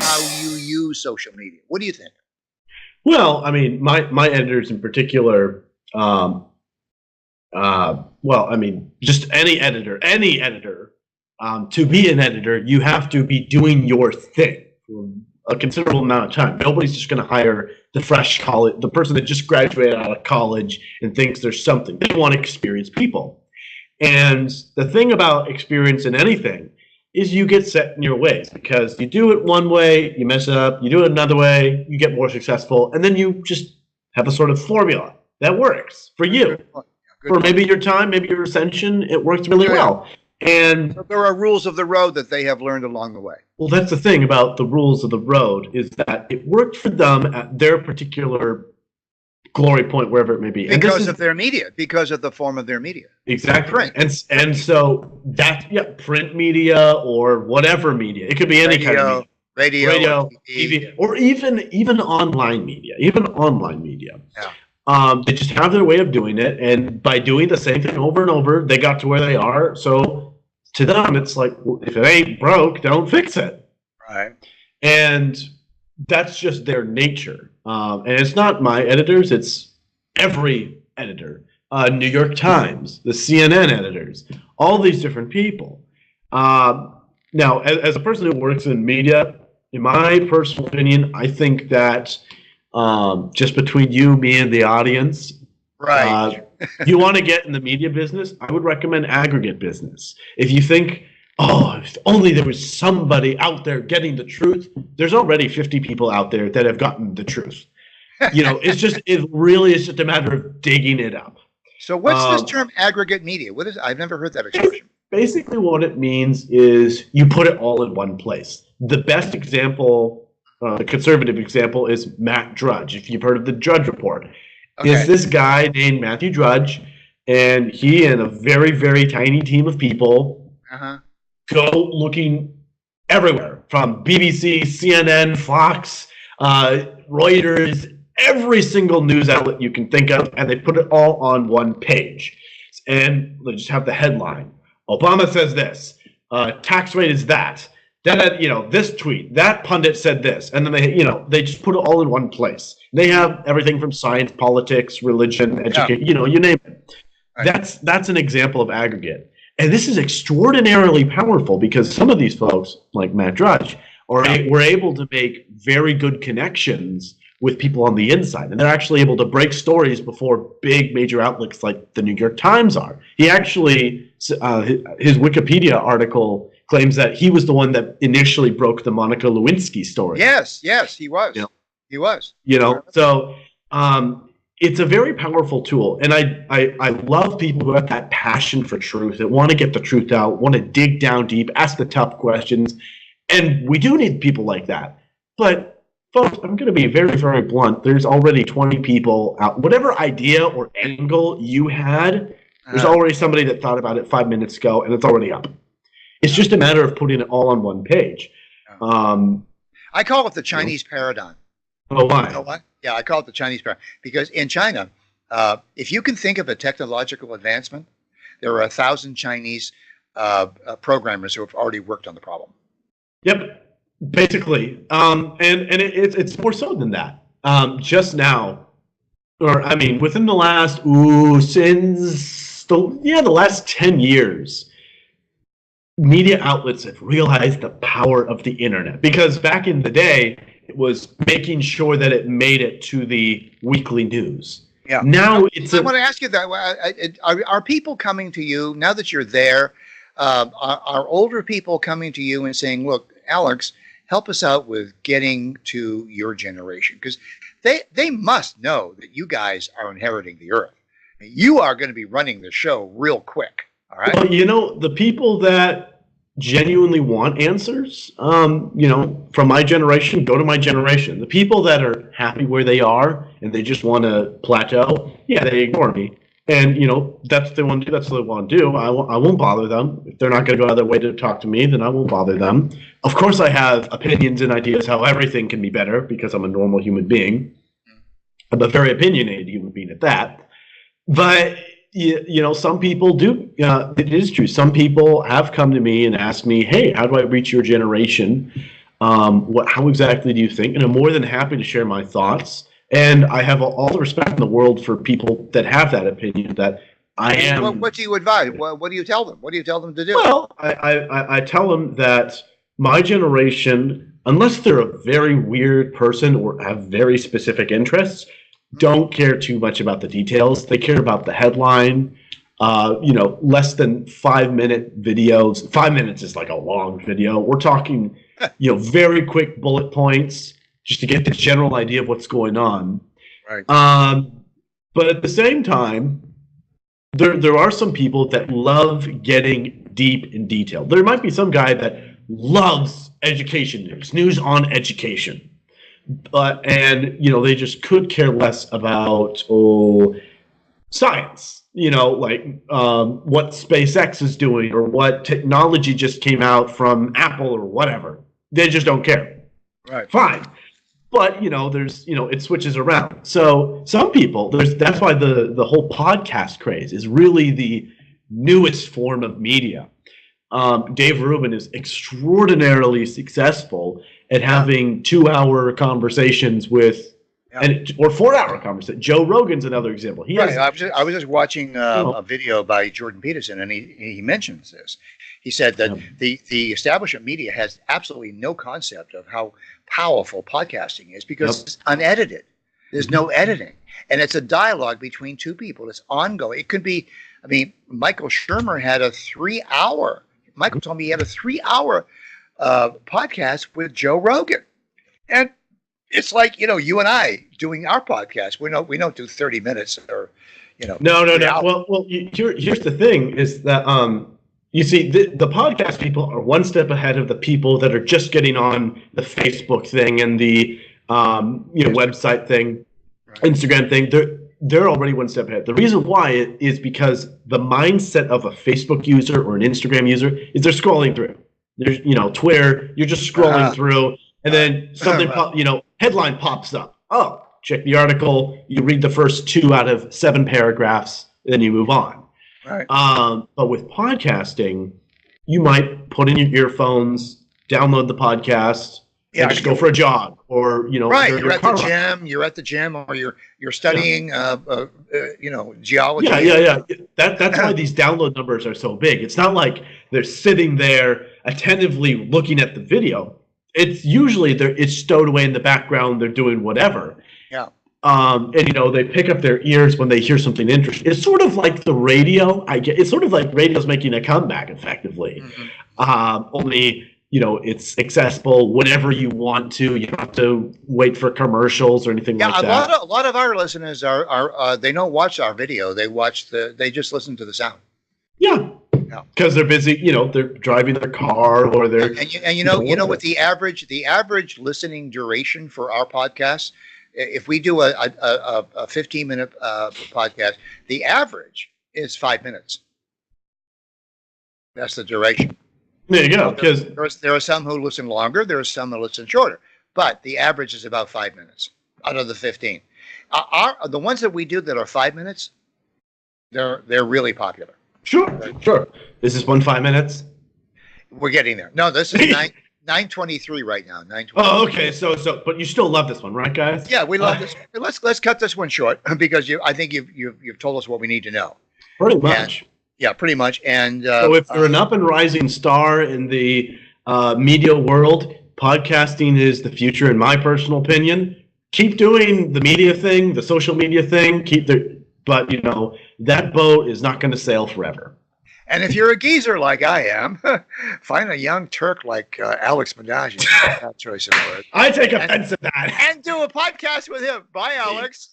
how you use social media. What do you think? Well, I mean, my editors in particular, well, I mean, just any editor, to be an editor, you have to be doing your thing for a considerable amount of time. Nobody's just going to hire the person that just graduated out of college and thinks there's something. They want experienced people. And the thing about experience in anything is you get set in your ways, because you do it one way, you mess it up, you do it another way, you get more successful, and then you just have a sort of formula that works for you. For maybe your time, maybe your ascension, it works really well. And so there are rules of the road that they have learned along the way. Well, that's the thing about the rules of the road, is that it worked for them at their particular glory point, wherever it may be. Because of their media, because of the form of their media. Exactly. And so that, print media or whatever media. It could be any kind of media. Radio, TV, or even online media. Yeah. They just have their way of doing it, and by doing the same thing over and over, they got to where they are. So to them, it's like, well, if it ain't broke, don't fix it. Right. And that's just their nature. And it's not my editors, it's every editor. New York Times, the CNN editors, all these different people. Now, as a person who works in media, in my personal opinion, I think that just between you, me, and the audience, right? You want to get in the media business, I would recommend aggregate business. If you think, oh, if only there was somebody out there getting the truth, there's already 50 people out there that have gotten the truth. It really is just a matter of digging it up. So what's this term aggregate media? What is? I've never heard that expression. Basically what it means is you put it all in one place. The best example, the conservative example, is Matt Drudge. If you've heard of the Drudge Report. Okay. Is this guy named Matthew Drudge, and he and a very, very tiny team of people go looking everywhere, from BBC, CNN, Fox, Reuters, every single news outlet you can think of, and they put it all on one page. And they just have the headline. Obama says this. Tax rate is that. Then, this tweet, that pundit said this. And then they just put it all in one place. They have everything from science, politics, religion, education, you name it. Right. That's an example of aggregate. And this is extraordinarily powerful, because some of these folks, like Matt Drudge, were able to make very good connections with people on the inside. And they're actually able to break stories before big major outlets like the New York Times are. He actually, his Wikipedia article claims that he was the one that initially broke the Monica Lewinsky story. Yes, he was. He was. So it's a very powerful tool. And I love people who have that passion for truth, that want to get the truth out, want to dig down deep, ask the tough questions. And we do need people like that. But folks, I'm going to be very, very blunt. There's already 20 people out. Whatever idea or angle you had, there's already somebody that thought about it 5 minutes ago, and it's already up. It's just a matter of putting it all on one page. I call it the Chinese paradigm. Oh, why? You know what? Yeah, I call it the Chinese paradigm. Because in China, if you can think of a technological advancement, there are 1,000 Chinese programmers who have already worked on the problem. Yep. Basically, and it's more so than that. Just now, within the last the last 10 years, media outlets have realized the power of the internet. Because back in the day, it was making sure that it made it to the weekly news. Yeah. Now I want to ask you that: are people coming to you now that you're there? Are older people coming to you and saying, "Look, Alex, help us out with getting to your generation," because they must know that you guys are inheriting the earth. You are going to be running the show real quick. All right. Well, the people that genuinely want answers, from my generation, go to my generation. The people that are happy where they are and they just want to plateau, they ignore me. And, that's what they want to do. That's what they want to do. I won't bother them. If they're not going to go out of their way to talk to me, then I won't bother them. Of course, I have opinions and ideas how everything can be better, because I'm a normal human being. I'm a very opinionated human being at that. But, some people do. It is true. Some people have come to me and asked me, hey, how do I reach your generation? How exactly do you think? And I'm more than happy to share my thoughts. And I have all the respect in the world for people that have that opinion. That I am. What do you advise? What do you tell them? What do you tell them to do? Well, I tell them that my generation, unless they're a very weird person or have very specific interests, don't care too much about the details. They care about the headline. Less than 5-minute videos. 5 minutes is like a long video. We're talking, very quick bullet points just to get the general idea of what's going on. Right. But at the same time, there are some people that love getting deep in detail. There might be some guy that loves education news on education. They just could care less about science. What SpaceX is doing or what technology just came out from Apple or whatever. They just don't care. Right. Fine. But, it switches around. So some people, that's why the whole podcast craze is really the newest form of media. Dave Rubin is extraordinarily successful at having 2-hour conversations with, or 4-hour conversation. Joe Rogan's another example. I was just watching a video by Jordan Peterson, and he mentions this. He said that the establishment media has absolutely no concept of how powerful podcasting is because it's unedited. There's no editing, and it's a dialogue between two people. It's ongoing. It could be. I mean, Michael Shermer had a 3-hour. Michael told me he had a 3-hour podcast with Joe Rogan, and it's like you and I doing our podcast. We don't do 30 minutes or No. Well, here's the thing: is that you see the podcast people are one step ahead of the people that are just getting on the Facebook thing and the website thing, right. Instagram thing. They're already one step ahead. The reason why is because the mindset of a Facebook user or an Instagram user is they're scrolling through. There's Twitter. You're just scrolling through. And then something, headline pops up. Oh, check the article. You read the first 2 out of 7 paragraphs, then you move on. Right. But with podcasting, you might put in your earphones, download the podcast, and just go for a jog, or right. You're at the gym. You're at the gym, or you're studying, geology. Yeah. That's why these download numbers are so big. It's not like they're sitting there attentively looking at the video. It's usually it's stowed away in the background. They're doing whatever. Yeah. They pick up their ears when they hear something interesting. It's sort of like the radio. It's sort of like radio's making a comeback, effectively. Mm-hmm. Only it's accessible whenever you want to. You don't have to wait for commercials or anything like that. A lot of our listeners are they don't watch our video. They just listen to the sound. Yeah. Because they're busy, they're driving their car or they're what the average listening duration for our podcast, if we do a 15-minute podcast, the average is 5 minutes. That's the duration. There you go. Because there are some who listen longer, there are some who listen shorter, but the average is about 5 minutes out of the 15. The ones that we do that are 5 minutes, they're really popular. Sure. This is 5 minutes. We're getting there. No, this is 9:23 right now. 9:23. Oh, okay. So, but you still love this one, right, guys? Yeah, we love this. Let's cut this one short because I think you've told us what we need to know. Pretty much. Pretty much. And so, if you're an up and rising star in the media world, podcasting is the future, in my personal opinion. Keep doing the media thing, the social media thing. But that boat is not going to sail forever. And if you're a geezer like I am, find a young Turk like Alex Madagian. That choice of words. I take offense to that. And do a podcast with him. Bye, Alex.